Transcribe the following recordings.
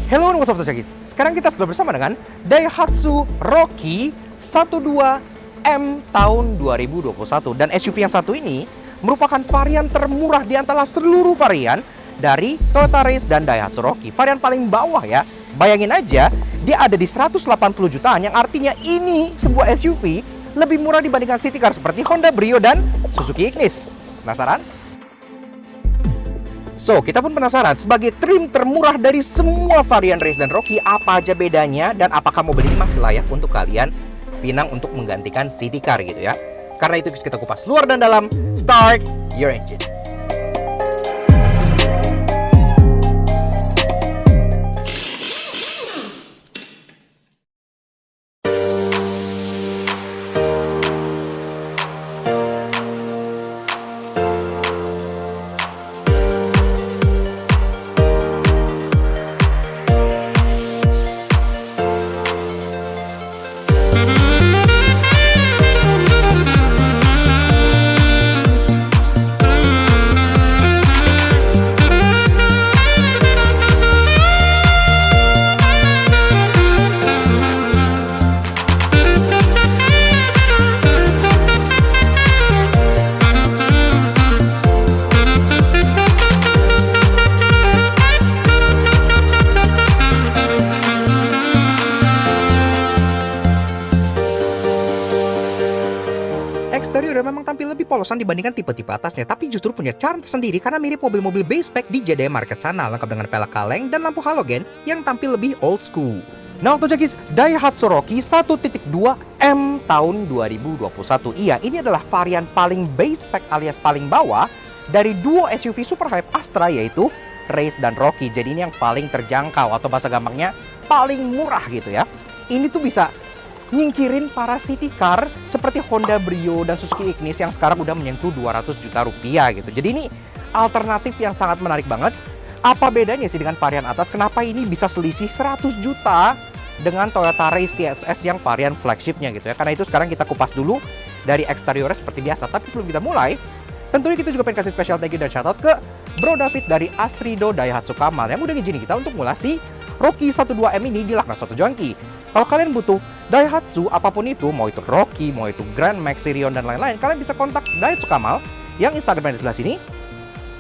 Hello and what's up guys. Sekarang kita sudah bersama dengan Daihatsu Rocky 12M tahun 2021. Dan SUV yang satu ini merupakan varian termurah di antara seluruh varian dari Toyota Race dan Daihatsu Rocky. Varian paling bawah ya. Bayangin aja, dia ada di 180 jutaan yang artinya ini sebuah SUV lebih murah dibandingkan city car seperti Honda Brio dan Suzuki Ignis. Penasaran? So, kita pun penasaran, sebagai trim termurah dari semua varian Race dan Rocky, apa aja bedanya dan apakah mobil ini masih layak untuk kalian pinang untuk menggantikan city car gitu ya. Karena itu kita kupas luar dan dalam. Start your engine. Eksteriornya memang tampil lebih polosan dibandingkan tipe-tipe atasnya, tapi justru punya charm tersendiri karena mirip mobil-mobil base spec di JDM Market sana, lengkap dengan pelek kaleng dan lampu halogen yang tampil lebih old school. Nah untuk jagis, Daihatsu Rocky 1.2M tahun 2021. Iya, ini adalah varian paling base spec alias paling bawah dari duo SUV super hype Astra, yaitu Race dan Rocky. Jadi ini yang paling terjangkau atau bahasa gampangnya paling murah gitu ya. Ini tuh bisa nyingkirin para city car seperti Honda Brio dan Suzuki Ignis yang sekarang udah menyentuh 200 juta rupiah gitu. Jadi ini alternatif yang sangat menarik banget. Apa bedanya sih dengan varian atas? Kenapa ini bisa selisih 100 juta dengan Toyota Race TSS yang varian flagshipnya gitu ya. Karena itu sekarang kita kupas dulu dari eksteriornya seperti biasa. Tapi sebelum kita mulai, tentunya kita juga pengen kasih special thank you dan shoutout ke Bro David dari Astrido Daihatsu Kamal yang udah ngizinin kita untuk mulasi Rocky 12M ini di Laknas Auto Junkie. Kalau kalian butuh Daihatsu apapun itu, mau itu Rocky, mau itu Grand Max, Sirion dan lain-lain, kalian bisa kontak Daihatsu Kamal yang Instagramnya di sebelah sini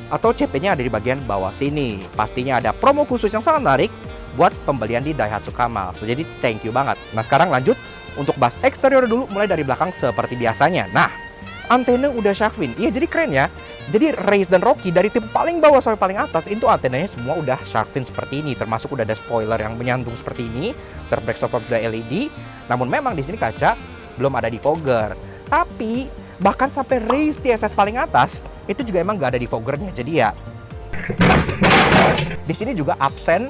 atau CP-nya ada di bagian bawah sini. Pastinya ada promo khusus yang sangat menarik buat pembelian di Daihatsu Kamal. So, jadi thank you banget. Nah sekarang lanjut untuk bahas eksterior dulu, mulai dari belakang seperti biasanya. Nah, antena udah shark fin. Iya, jadi keren ya. Jadi Race dan Rocky dari tipe paling bawah sampai paling atas itu antenanya semua udah shark fin seperti ini. Termasuk udah ada spoiler yang menyantung seperti ini. Back stop sudah LED. Namun memang di sini kaca belum ada defogger. Tapi bahkan sampai Race TSS paling atas itu juga emang nggak ada defoggernya. Jadi ya di sini juga absen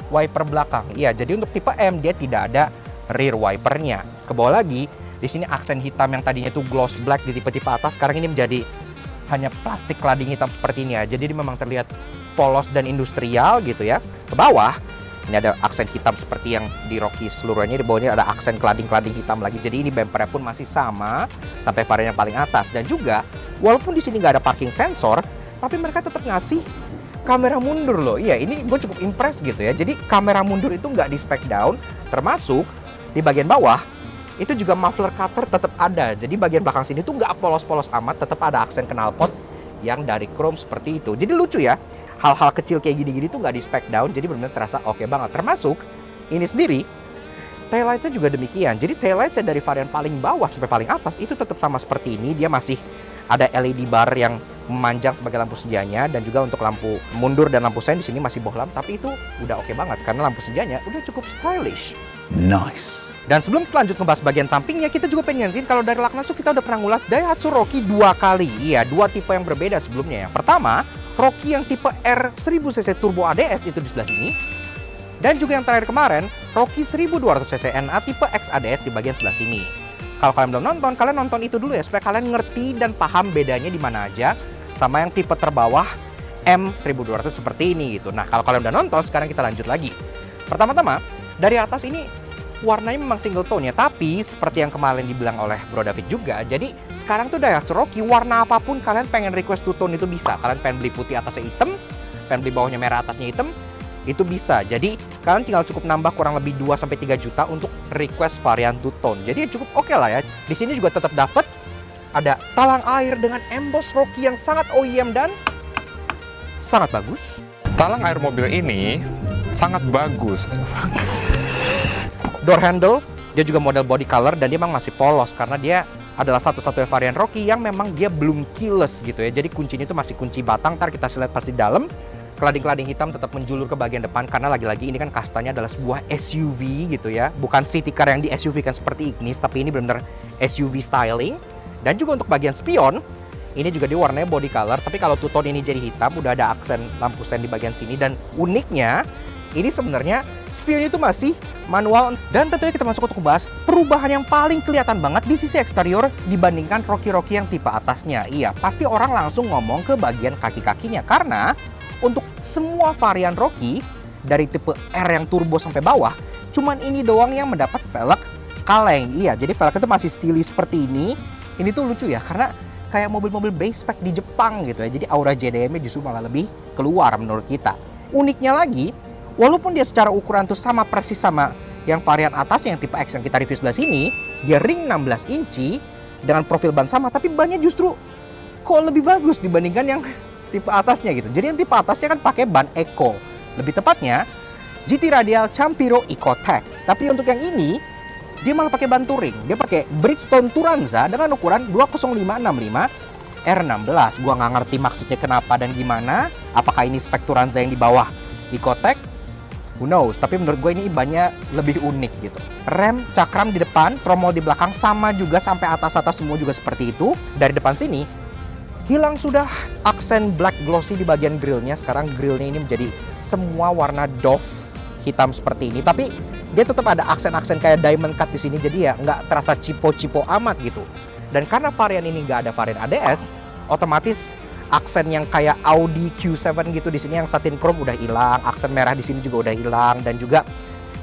wiper belakang. Iya, jadi untuk tipe M dia tidak ada rear wipernya. Ke bawah lagi, di sini aksen hitam yang tadinya itu gloss black di tipe-tipe atas sekarang ini menjadi hanya plastik cladding hitam seperti ini ya. Jadi ini memang terlihat polos dan industrial gitu ya. Ke bawah ini ada aksen hitam seperti yang di Rocky seluruhnya. Di bawahnya ada aksen cladding hitam lagi. Jadi ini bumpernya pun masih sama sampai varian yang paling atas. Dan juga walaupun di sini nggak ada parking sensor, tapi mereka tetap ngasih kamera mundur loh. Iya, ini gue cukup impress gitu ya. Jadi kamera mundur itu nggak di spec down, termasuk di bagian bawah itu juga muffler cutter tetap ada. Jadi bagian belakang sini tuh nggak polos-polos amat, tetap ada aksen knalpot yang dari chrome seperti itu. Jadi lucu ya, hal-hal kecil kayak gini-gini tuh nggak di spec down, jadi benar-benar terasa oke banget. Termasuk ini sendiri, taillightsnya juga demikian. Jadi taillightsnya dari varian paling bawah sampai paling atas itu tetap sama seperti ini. Dia masih ada LED bar yang memanjang sebagai lampu senjanya, dan juga untuk lampu mundur dan lampu sen di sini masih bohlam, tapi itu udah oke banget karena lampu senjanya udah cukup stylish. Nice. Dan sebelum kita lanjut ngebahas bagian sampingnya, kita juga pengen ngingetin kalau dari Laknas tuh kita udah pernah ngulas Daihatsu Rocky 2 kali. Iya, 2 tipe yang berbeda sebelumnya. Yang pertama, Rocky yang tipe R 1000cc Turbo ADS itu di sebelah sini. Dan juga yang terakhir kemarin, Rocky 1200cc NA tipe X ADS di bagian sebelah sini. Kalau kalian belum nonton, kalian nonton itu dulu ya supaya kalian ngerti dan paham bedanya di mana aja sama yang tipe terbawah M 1200 seperti ini gitu. Nah, kalau kalian udah nonton, sekarang kita lanjut lagi. Pertama-tama, dari atas ini warnanya memang single tone ya, tapi seperti yang kemarin dibilang oleh Bro David juga, jadi sekarang tuh Daihatsu Rocky warna apapun kalian pengen request two tone itu bisa. Kalian pengen beli putih atasnya hitam, pengen beli bawahnya merah atasnya hitam, itu bisa. Jadi kalian tinggal cukup nambah kurang lebih 2-3 juta untuk request varian two-tone. Jadi cukup oke lah ya. Di sini juga tetap dapat ada talang air dengan emboss Rocky yang sangat OEM dan sangat bagus. Talang air mobil ini sangat bagus. Door handle, dia juga model body color dan dia memang masih polos karena dia adalah satu-satunya varian Rocky yang memang dia belum keyless gitu ya. Jadi kuncinya itu masih kunci batang. Ntar kita lihat pas di dalam. Kelading-kelading hitam tetap menjulur ke bagian depan karena lagi-lagi ini kan kastanya adalah sebuah SUV gitu ya. Bukan city car yang di SUV kan seperti Ignis, tapi ini benar-benar SUV styling. Dan juga untuk bagian spion, ini juga diwarnai body color, tapi kalau two-tone ini jadi hitam, udah ada aksen lampu sen di bagian sini. Dan uniknya, ini sebenarnya spionnya itu masih manual. Dan tentunya kita masuk untuk membahas perubahan yang paling kelihatan banget di sisi eksterior dibandingkan Rocky-Rocky yang tipe atasnya. Iya, pasti orang langsung ngomong ke bagian kaki-kakinya karena untuk semua varian Rocky dari tipe R yang turbo sampai bawah, cuman ini doang yang mendapat velg kaleng. Iya, jadi velg itu masih stylish seperti ini. Ini tuh lucu ya, karena kayak mobil-mobil base spec di Jepang gitu ya. Jadi aura JDM-nya justru malah lebih keluar menurut kita. Uniknya lagi, walaupun dia secara ukuran tuh sama persis sama yang varian atas yang tipe X yang kita review sebelah sini, dia ring 16 inci dengan profil ban sama, tapi bannya justru kok lebih bagus dibandingkan yang tipe atasnya gitu. Jadi yang tipe atasnya kan pakai ban Eco. Lebih tepatnya GT Radial Campiro Ecotec. Tapi untuk yang ini dia malah pakai ban touring. Dia pakai Bridgestone Turanza dengan ukuran 20565 R16. Gua nggak ngerti maksudnya kenapa dan gimana. Apakah ini spek Turanza yang di bawah Ecotec? Who knows? Tapi menurut gue ini bannya lebih unik gitu. Rem cakram di depan, tromol di belakang sama juga sampai atas-atas semua juga seperti itu. Dari depan sini hilang sudah aksen black glossy di bagian grillnya. Sekarang grillnya ini menjadi semua warna doff hitam seperti ini. Tapi dia tetap ada aksen-aksen kayak diamond cut di sini. Jadi ya nggak terasa cipo-cipo amat gitu. Dan karena varian ini nggak ada varian ADS, otomatis aksen yang kayak Audi Q7 gitu di sini yang satin chrome udah hilang. Aksen merah di sini juga udah hilang. Dan juga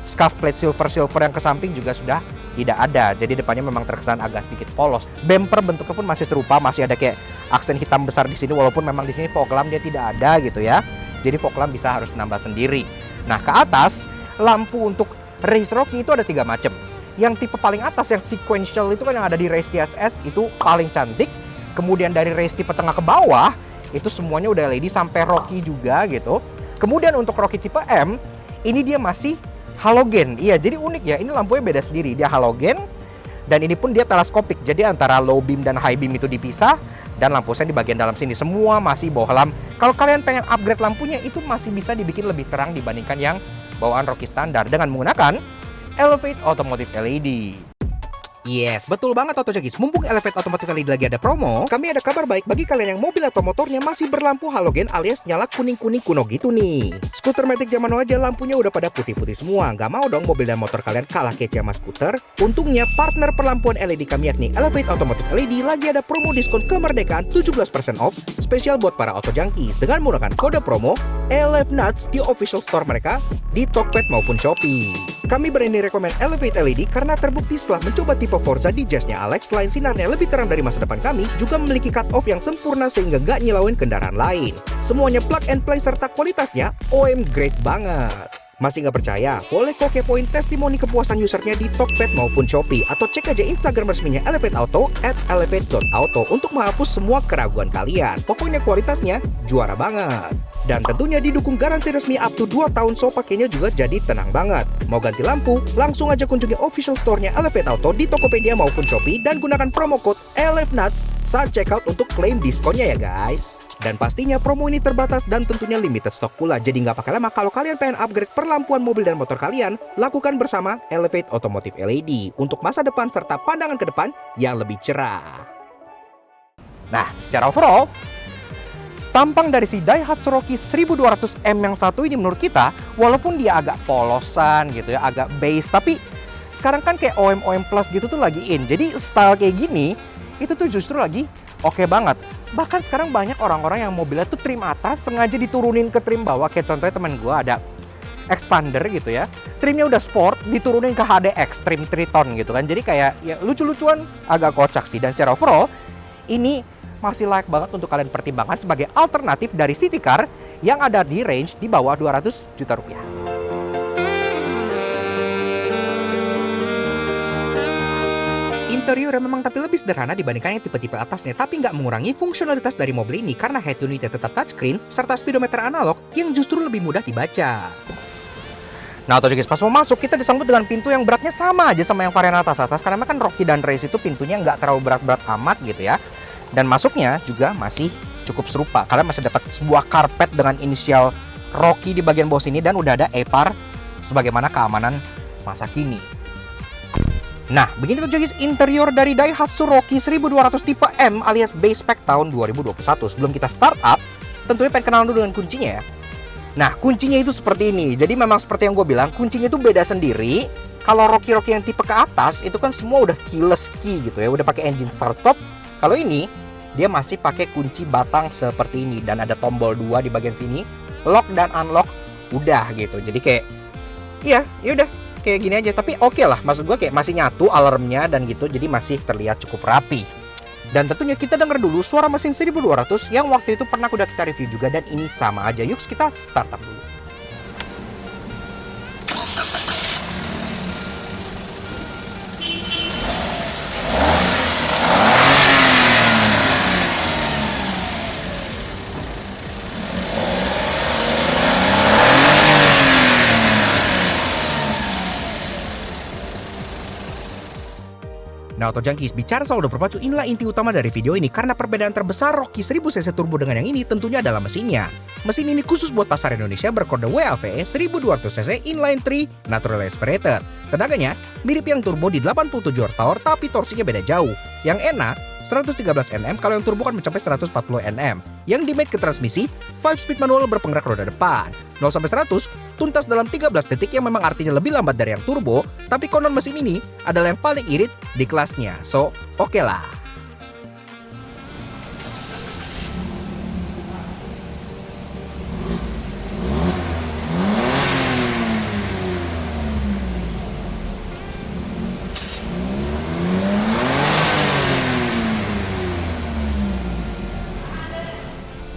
scuff plate silver yang ke samping juga sudah tidak ada. Jadi depannya memang terkesan agak sedikit polos. Bumper bentuknya pun masih serupa, masih ada kayak aksen hitam besar di sini walaupun memang di sini fog lamp dia tidak ada gitu ya. Jadi fog lamp bisa harus nambah sendiri. Nah, ke atas lampu untuk race Rocky itu ada 3 macam. Yang tipe paling atas yang sequential itu kan yang ada di race TSS itu paling cantik. Kemudian dari race tipe tengah ke bawah itu semuanya udah LED sampai Rocky juga gitu. Kemudian untuk Rocky tipe M ini dia masih halogen. Iya, jadi unik ya. Ini lampunya beda sendiri. Dia halogen dan ini pun dia teleskopik. Jadi antara low beam dan high beam itu dipisah dan lampu sen di bagian dalam sini semua masih bohlam. Kalau kalian pengen upgrade lampunya itu masih bisa dibikin lebih terang dibandingkan yang bawaan Rocky standar dengan menggunakan Elevate Automotive LED. Yes, betul banget Autojagis. Mumpung Elevate Automotive LED lagi ada promo, kami ada kabar baik bagi kalian yang mobil atau motornya masih berlampu halogen alias nyala kuning-kuning kuno gitu nih. Skuter Matic zaman now aja lampunya udah pada putih-putih semua. Nggak mau dong mobil dan motor kalian kalah kece sama skuter? Untungnya partner perlampuan LED kami yakni Elevate Automotive LED lagi ada promo diskon kemerdekaan 17% off spesial buat para Autojunkies dengan menggunakan kode promo ELEVNUTS di official store mereka di Tokped maupun Shopee. Kami berani rekomend Elevate LED karena terbukti setelah mencoba tipe Forza di Jazz-nya Alex, selain sinarnya lebih terang dari masa depan kami, juga memiliki cut-off yang sempurna sehingga nggak nyilauin kendaraan lain. Semuanya plug and play serta kualitasnya OM grade banget. Masih nggak percaya? Boleh kok kepoin testimoni kepuasan usernya di Tokped maupun Shopee atau cek aja Instagram resminya Elevate Auto @elevate.auto untuk menghapus semua keraguan kalian. Pokoknya kualitasnya juara banget. Dan tentunya didukung garansi resmi up to 2 tahun, so pakainya juga jadi tenang banget. Mau ganti lampu? Langsung aja kunjungi official store-nya Elevate Auto di Tokopedia maupun Shopee dan gunakan promo code ELEVNUTS saat checkout untuk klaim diskonnya ya guys. Dan pastinya promo ini terbatas dan tentunya limited stock pula. Jadi nggak pakai lama kalau kalian pengen upgrade perlampuan mobil dan motor kalian, lakukan bersama Elevate Automotive LED untuk masa depan serta pandangan ke depan yang lebih cerah. Nah, secara overall, tampang dari si Daihatsu Rocky 1200M yang satu ini menurut kita, walaupun dia agak polosan gitu ya, agak base, tapi sekarang kan kayak OM Plus gitu tuh lagi in. Jadi style kayak gini, itu tuh justru lagi oke banget. Bahkan sekarang banyak orang-orang yang mobilnya tuh trim atas sengaja diturunin ke trim bawah. Kayak contohnya teman gue ada Expander gitu ya. Trimnya udah sport, diturunin ke HDX, trim Triton gitu kan. Jadi kayak ya lucu-lucuan, agak kocak sih. Dan secara overall, ini masih layak banget untuk kalian pertimbangkan sebagai alternatif dari city car yang ada di range di bawah 200 juta rupiah. Interiornya memang tapi lebih sederhana dibandingkan yang tipe-tipe atasnya, tapi nggak mengurangi fungsionalitas dari mobil ini karena head unitnya tetap touchscreen serta speedometer analog yang justru lebih mudah dibaca. Nah, atau juga pas mau masuk kita disambut dengan pintu yang beratnya sama aja sama yang varian atas karena kan Rockie dan Race itu pintunya nggak terlalu berat-berat amat gitu ya. Dan masuknya juga masih cukup serupa. Kalian masih dapat sebuah karpet dengan inisial Rockie di bagian bawah sini dan udah ada EPAR sebagaimana keamanan masa kini. Nah, begini tuh guys interior dari Daihatsu Rockie 1200 tipe M alias base spec tahun 2021. Sebelum kita start up, tentunya pengen kenalan dulu dengan kuncinya ya. Nah, kuncinya itu seperti ini. Jadi memang seperti yang gue bilang, kuncinya itu beda sendiri. Kalau Rockie-Rockie yang tipe ke atas, itu kan semua udah keyless key gitu ya. Udah pakai engine start stop. Kalau ini, dia masih pakai kunci batang seperti ini. Dan ada tombol 2 di bagian sini. Lock dan unlock, udah gitu. Jadi kayak, iya, yaudah. Kayak gini aja, tapi oke lah. Maksud gue kayak masih nyatu alarmnya dan gitu. Jadi masih terlihat cukup rapi. Dan tentunya kita denger dulu suara mesin 1200 yang waktu itu pernah udah kita review juga. Dan ini sama aja. Yuk kita start up dulu. Nah, Auto Junkies, bicara soal udah berpacu, inilah inti utama dari video ini karena perbedaan terbesar Rockie 1000cc turbo dengan yang ini tentunya adalah mesinnya. Mesin ini khusus buat pasar Indonesia berkode WAVE 1200cc inline 3 natural aspirated. Tenaganya mirip yang turbo di 87 horsepower tapi torsinya beda jauh. Yang enak 113 Nm, kalau yang turbo kan mencapai 140 Nm. Yang di mate ke transmisi 5-speed manual berpenggerak roda depan. 0-100 tuntas dalam 13 detik yang memang artinya lebih lambat dari yang turbo, tapi konon mesin ini adalah yang paling irit di kelasnya. So, oke lah.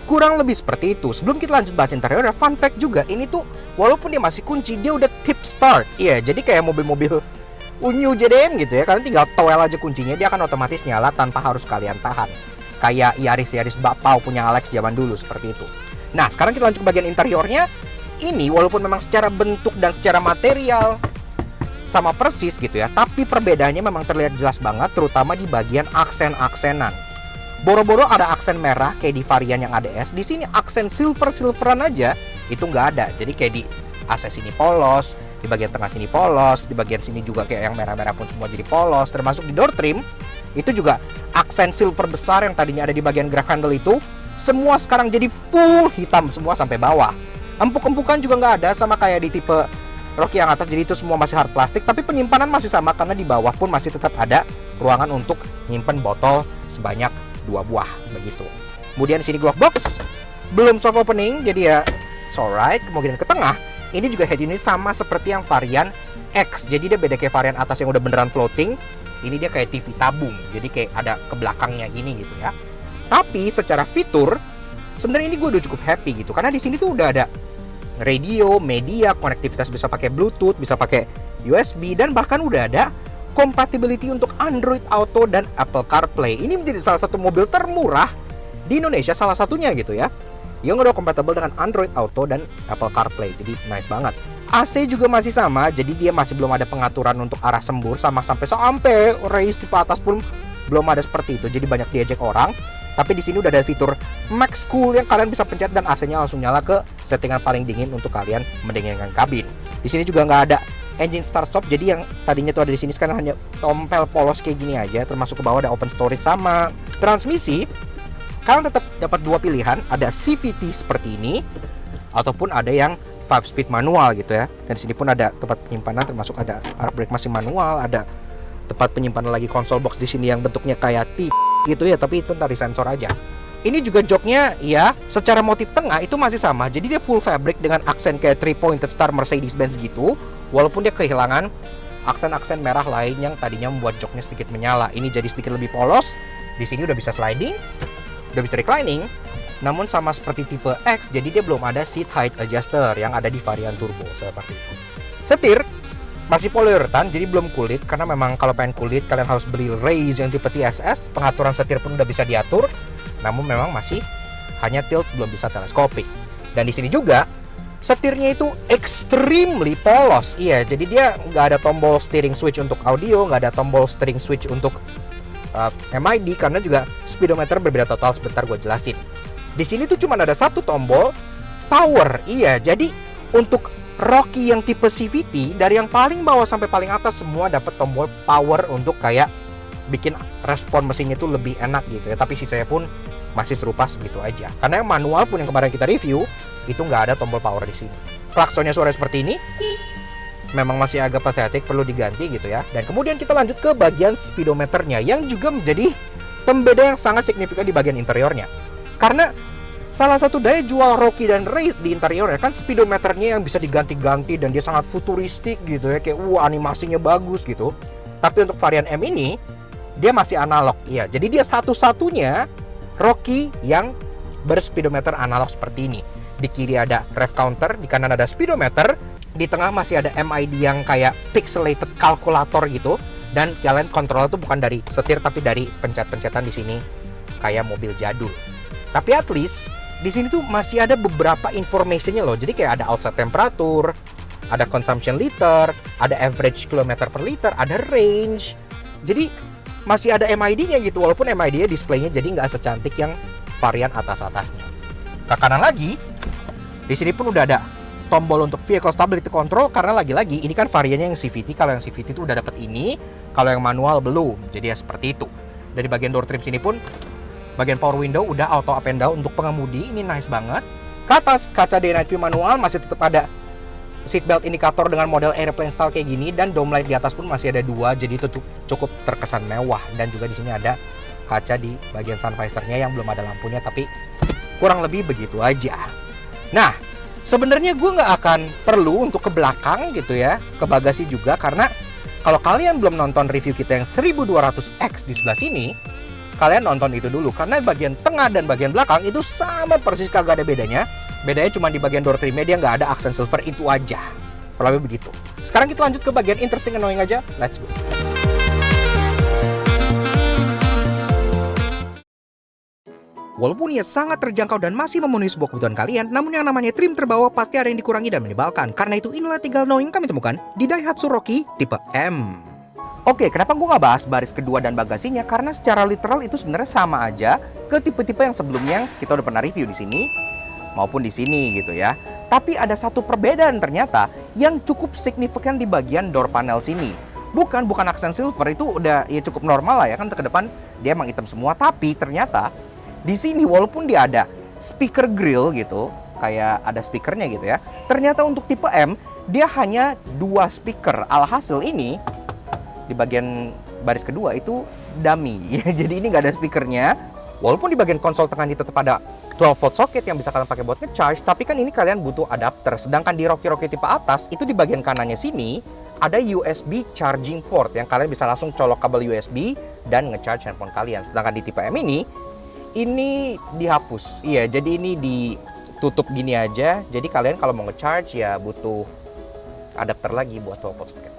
Kurang lebih seperti itu. Sebelum kita lanjut bahas interior, fun fact juga, ini tuh walaupun dia masih kunci, dia udah tip start. Iya, jadi kayak mobil-mobil unyu JDM gitu ya. Kalian tinggal toel aja kuncinya, dia akan otomatis nyala tanpa harus kalian tahan. Kayak Yaris Bapau punya Alex zaman dulu seperti itu. Nah, sekarang kita lanjut ke bagian interiornya. Ini walaupun memang secara bentuk dan secara material sama persis gitu ya, tapi perbedaannya memang terlihat jelas banget, terutama di bagian aksen-aksenan. Boro-boro ada aksen merah kayak di varian yang ADS. Di sini aksen silveran aja itu nggak ada. Jadi kayak di AC sini polos, di bagian tengah sini polos, di bagian sini juga kayak yang merah-merah pun semua jadi polos. Termasuk di door trim itu juga aksen silver besar yang tadinya ada di bagian grab handle itu semua sekarang jadi full hitam semua sampai bawah. Empuk-empukan juga nggak ada sama kayak di tipe Rockie yang atas. Jadi itu semua masih hard plastik, tapi penyimpanan masih sama karena di bawah pun masih tetap ada ruangan untuk nyimpen botol sebanyak 2 buah begitu. Kemudian di sini glove box belum soft opening, jadi ya it's alright. Kemudian ke tengah ini juga head unit sama seperti yang varian X. Jadi dia beda kayak varian atas yang udah beneran floating. Ini dia kayak TV tabung, jadi kayak ada ke belakangnya gini gitu ya. Tapi secara fitur sebenarnya ini gue udah cukup happy gitu karena di sini tuh udah ada radio, media, konektivitas bisa pakai Bluetooth, bisa pakai USB, dan bahkan udah ada compatibility untuk Android Auto dan Apple CarPlay. Ini menjadi salah satu mobil termurah di Indonesia, salah satunya gitu ya, yang udah compatible dengan Android Auto dan Apple CarPlay. Jadi nice banget. AC juga masih sama, jadi dia masih belum ada pengaturan untuk arah sembur sampai race tipe atas pun belum ada seperti itu. Jadi banyak diejek orang. Tapi di sini udah ada fitur Max Cool yang kalian bisa pencet dan AC-nya langsung nyala ke settingan paling dingin untuk kalian mendinginkan kabin. Di sini juga nggak ada engine start stop, jadi yang tadinya tuh ada di sini sekarang hanya tompel polos kayak gini aja. Termasuk ke bawah ada open storage. Sama transmisi kalian tetap dapat 2 pilihan, ada CVT seperti ini ataupun ada yang 5-speed manual gitu ya. Dan di sini pun ada tempat penyimpanan, termasuk ada arm brake masih manual, ada tempat penyimpanan lagi console box di sini yang bentuknya kayak T gitu ya, tapi itu ntar di sensor aja. Ini juga joknya ya secara motif tengah itu masih sama, jadi dia full fabric dengan aksen kayak 3-pointed star Mercedes-Benz gitu, walaupun dia kehilangan aksen-aksen merah lain yang tadinya membuat joknya sedikit menyala. Ini jadi sedikit lebih polos. Di sini udah bisa sliding, udah bisa reclining, Namun sama seperti tipe X, jadi dia belum ada seat height adjuster yang ada di varian turbo seperti itu. Setir masih polyurethane, jadi belum kulit, karena memang kalau pengen kulit kalian harus beli race yang tipe TSS. Pengaturan setir pun udah bisa diatur, namun memang masih hanya tilt, belum bisa teleskopik. Dan di sini juga setirnya itu extremely polos. Iya, jadi dia nggak ada tombol steering switch untuk audio, nggak ada tombol steering switch untuk MID, karena juga speedometer berbeda total. Sebentar gue jelasin. Di sini tuh cuma ada satu tombol power. Iya, jadi untuk Rocky yang tipe CVT, dari yang paling bawah sampai paling atas semua dapat tombol power untuk kayak bikin respon mesinnya itu lebih enak gitu ya. Tapi sisanya pun masih serupa segitu aja. Karena yang manual pun yang kemarin kita review itu nggak ada tombol power di sini. Klaksonnya suara seperti ini, memang masih agak pathetic, perlu diganti gitu ya. Dan kemudian kita lanjut ke bagian speedometernya yang juga menjadi pembeda yang sangat signifikan di bagian interiornya. Karena salah satu daya jual Rocky dan Race di interiornya kan speedometernya yang bisa diganti-ganti dan dia sangat futuristik gitu ya, kayak animasinya bagus gitu. Tapi untuk varian M ini dia masih analog. Iya, jadi dia satu-satunya Rocky yang berspeedometer analog seperti ini. Di kiri ada rev counter, di kanan ada speedometer, di tengah masih ada MID yang kayak pixelated kalkulator gitu. Dan kalian kontrol itu bukan dari setir tapi dari pencet-pencetan di sini kayak mobil jadul. Tapi at least di sini tuh masih ada beberapa informationnya loh. Jadi kayak ada outside temperatur, ada consumption liter, ada average kilometer per liter, ada range. Jadi masih ada MID-nya gitu, walaupun MID-nya displaynya jadi nggak secantik yang varian atas-atasnya. Ke kanan lagi, di sini pun udah ada tombol untuk vehicle stability control, karena lagi-lagi ini kan variannya yang CVT. Kalau yang CVT itu udah dapat ini, kalau yang manual belum. Jadi ya seperti itu. Dari bagian door trim sini pun bagian power window udah auto up and down untuk pengemudi, ini nice banget. Ke atas kaca day night view manual masih tetap ada seatbelt indikator dengan model airplane style kayak gini, dan dome light di atas pun masih ada dua, jadi itu cukup terkesan mewah. Dan juga di sini ada kaca di bagian sun visor-nya yang belum ada lampunya, tapi kurang lebih begitu aja. Nah, sebenarnya gue nggak akan perlu untuk ke belakang gitu ya, ke bagasi juga, karena kalau kalian belum nonton review kita yang 1200X di sebelah sini, kalian nonton itu dulu, karena bagian tengah dan bagian belakang itu sama persis, kagak ada bedanya. Bedanya cuma di bagian door trimnya dia nggak ada aksen silver itu aja. Kurang lebih begitu. Sekarang kita lanjut ke bagian interesting annoying aja. Let's go. Walaupun ia sangat terjangkau dan masih memenuhi sebuah kebutuhan kalian, namun yang namanya trim terbawah pasti ada yang dikurangi dan menyebalkan. Karena itu inilah 3 annoying kami temukan di Daihatsu Rocky tipe M. Oke, kenapa gue nggak bahas baris kedua dan bagasinya? Karena secara literal itu sebenarnya sama aja ke tipe-tipe yang sebelumnya yang kita udah pernah review di sini maupun di sini gitu ya. Tapi ada satu perbedaan ternyata yang cukup signifikan di bagian door panel sini. Bukan aksen silver, itu udah ya cukup normal lah ya kan, ke depan dia emang hitam semua. Tapi ternyata di sini walaupun dia ada speaker grill gitu, kayak ada speakernya gitu ya. Ternyata untuk tipe M dia hanya 2 speaker. Alhasil ini di bagian baris kedua itu dummy. Jadi ini nggak ada speakernya. Walaupun di bagian konsol tengah ini tetap ada 12 volt socket yang bisa kalian pakai buat nge-charge, tapi kan ini kalian butuh adapter. Sedangkan di Rocky tipe atas itu di bagian kanannya sini ada USB charging port yang kalian bisa langsung colok kabel USB dan nge-charge handphone kalian. Sedangkan di tipe M ini dihapus. Iya, jadi ini ditutup gini aja. Jadi kalian kalau mau nge-charge ya butuh adapter lagi buat 12 volt socket.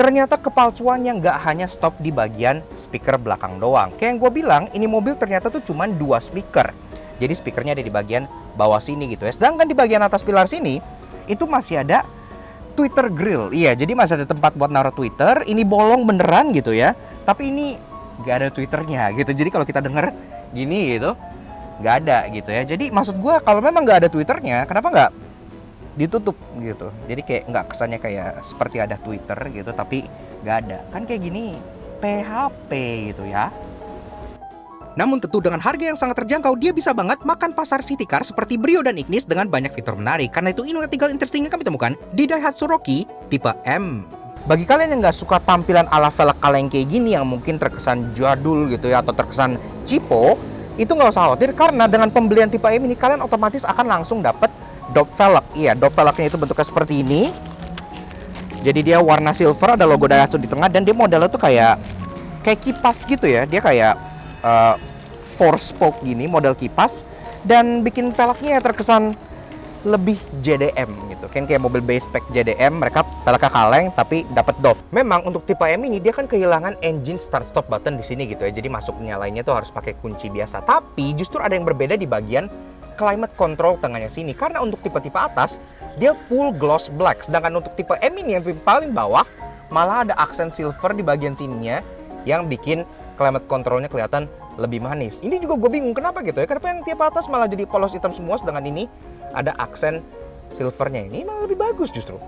Ternyata kepalsuannya nggak hanya stop di bagian speaker belakang doang. Kayak yang gue bilang, ini mobil ternyata tuh cuma 2 speaker. Jadi speakernya ada di bagian bawah sini gitu ya. Sedangkan di bagian atas pilar sini, itu masih ada Twitter grill. Iya, jadi masih ada tempat buat naruh Twitter. Ini bolong beneran gitu ya. Tapi ini nggak ada Twitternya gitu. Jadi kalau kita denger gini gitu, nggak ada gitu ya. Jadi maksud gue, kalau memang nggak ada Twitternya, kenapa nggak ditutup gitu? Jadi kayak nggak kesannya kayak seperti ada Twitter gitu tapi nggak ada, kan kayak gini PHP gitu ya. Namun tentu dengan harga yang sangat terjangkau, dia bisa banget makan pasar city car seperti Brio dan Ignis dengan banyak fitur menarik. Karena itu inilah 3 interesting yang kami temukan di Daihatsu Rocky tipe M. Bagi kalian yang nggak suka tampilan ala velg kaleng kayak gini yang mungkin terkesan jadul gitu ya, atau terkesan cheapo, itu nggak usah khawatir, karena dengan pembelian tipe M ini kalian otomatis akan langsung dapat dop velg. Iya, dop velgnya itu bentuknya seperti ini. Jadi dia warna silver, ada logo Daihatsu di tengah, dan dia modelnya tuh kayak kipas gitu ya. Dia kayak 4 spoke gini, model kipas. dan bikin peleknya terkesan lebih JDM gitu. Kan kayak mobil base spec JDM, mereka peleknya kaleng tapi dapat DOF. Memang untuk tipe M ini dia kan kehilangan engine start stop button di sini gitu ya. Jadi masuk nyalainnya tuh harus pakai kunci biasa. Tapi justru ada yang berbeda di bagian climate control tengahnya sini. Karena untuk tipe-tipe atas dia full gloss black. Sedangkan untuk tipe M ini yang paling bawah malah ada aksen silver di bagian sininya yang bikin climate controlnya kelihatan lebih manis. Ini juga gue bingung kenapa gitu ya. Kenapa yang tipe atas malah jadi polos hitam semua, sedangkan ini ada aksen silvernya. Ini malah lebih bagus justru.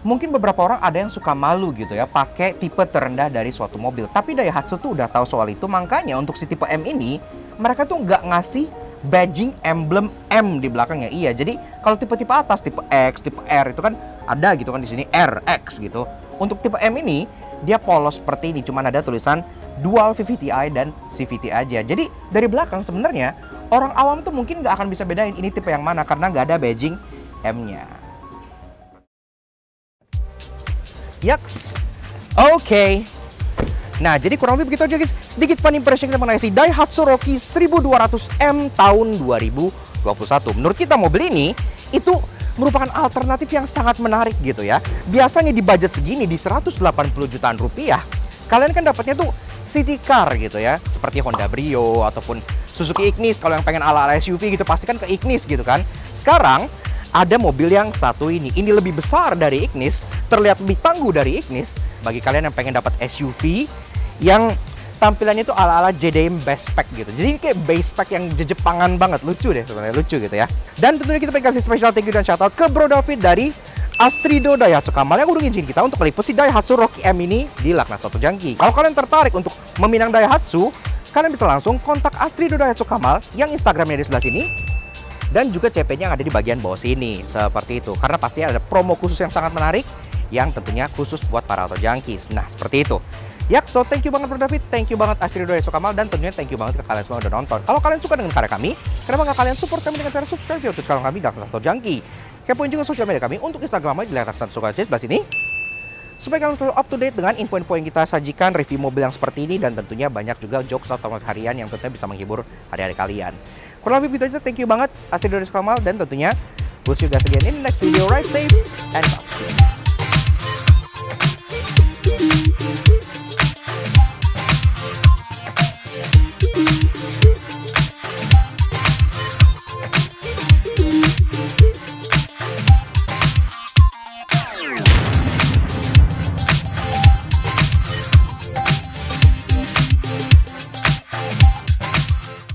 Mungkin beberapa orang ada yang suka malu gitu ya pakai tipe terendah dari suatu mobil. Tapi Daihatsu tuh udah tahu soal itu, makanya untuk si tipe M ini mereka tuh nggak ngasih badging emblem M di belakangnya. Iya, jadi kalau tipe-tipe atas, tipe X, tipe R itu kan ada gitu kan di sini R, X gitu. Untuk tipe M ini dia polos seperti ini, cuman ada tulisan dual VVTi dan CVT aja. Jadi dari belakang sebenarnya orang awam tuh mungkin nggak akan bisa bedain ini tipe yang mana karena nggak ada badging M-nya. Yaks, oke. Nah, jadi kurang lebih begitu aja guys. Sedikit fun impression kita mengenai si Daihatsu Rocky 1200M tahun 2021. Menurut kita mobil ini itu merupakan alternatif yang sangat menarik gitu ya. Biasanya di budget segini di 180 jutaan rupiah, kalian kan dapatnya tuh city car gitu ya, seperti Honda Brio ataupun Suzuki Ignis. Kalau yang pengen ala-ala SUV gitu pasti kan ke Ignis gitu kan. Sekarang ada mobil yang satu ini lebih besar dari Ignis, terlihat lebih tangguh dari Ignis. Bagi kalian yang pengen dapat SUV yang tampilannya itu ala-ala JDM base spec gitu. Jadi kayak base spec yang Jepangan banget, lucu deh sebenarnya, lucu gitu ya. Dan tentunya kita pengen kasih special thank you dan shoutout ke Bro David dari Astrido Daihatsu Kamal yang udah ngizin kita untuk meliput si Daihatsu Rocky M ini di Lakna Soto Jangki. Kalau kalian tertarik untuk meminang Daihatsu, kalian bisa langsung kontak Astrido Daihatsu Kamal yang Instagramnya di sebelah sini dan juga CP-nya yang ada di bagian bawah sini seperti itu. Karena pasti ada promo khusus yang sangat menarik yang tentunya khusus buat para auto junkies. Nah, seperti itu. Yak, so thank you banget Bro David, thank you banget Astrido Daihatsu Kamal, dan tentunya thank you banget ke kalian semua udah nonton. Kalau kalian suka dengan karya kami, kenapa nggak kalian support kami dengan cara subscribe YouTube channel kami Lakna Soto Jangki? Kepoin juga sosial media kami untuk Instagram kami di Lakna Soto Jangki sebelah sini, supaya kalian selalu up to date dengan info-info yang kita sajikan, review mobil yang seperti ini, dan tentunya banyak juga jokes atau harian yang tentunya bisa menghibur hari-hari kalian. Kurang lebih begitu aja, thank you banget Astrido Daihatsu Kamal, dan tentunya we'll see you guys again in the next video. Ride safe and stop.